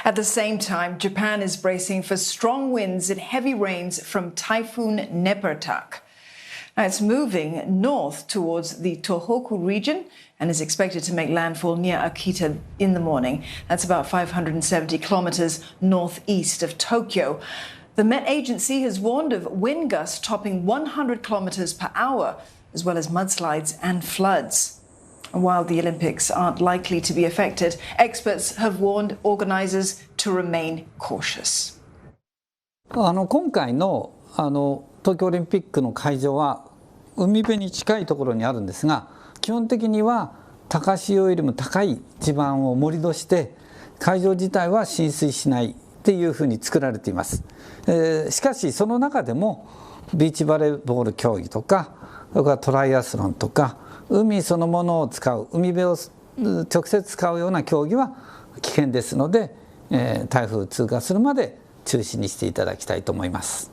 At the same time, Japan is bracing for strong winds and heavy rains from Typhoon Nepartak. Now, it's moving north towards the Tohoku region and is expected to make landfall near Akita in the morning. That's about 570 kilometers northeast of Tokyo. The Met Agency has warned of wind gusts topping 100 kilometers per hour, as well as mudslides and floods. While the Olympics aren't likely to be affected, experts have warned organisers to remain cautious. 今回の東京オリンピックの会場は海辺に近いところにあるんですが、基本的には高潮よりも高い地盤を盛り土して会場自体は浸水しないっていうふうに作られています。しかしその中でもビーチバレーボール競技とか、それからトライアスロンとか、海そのものを使う、海辺を直接使うような競技は危険ですので、台風通過するまで中止にしていただきたいと思います。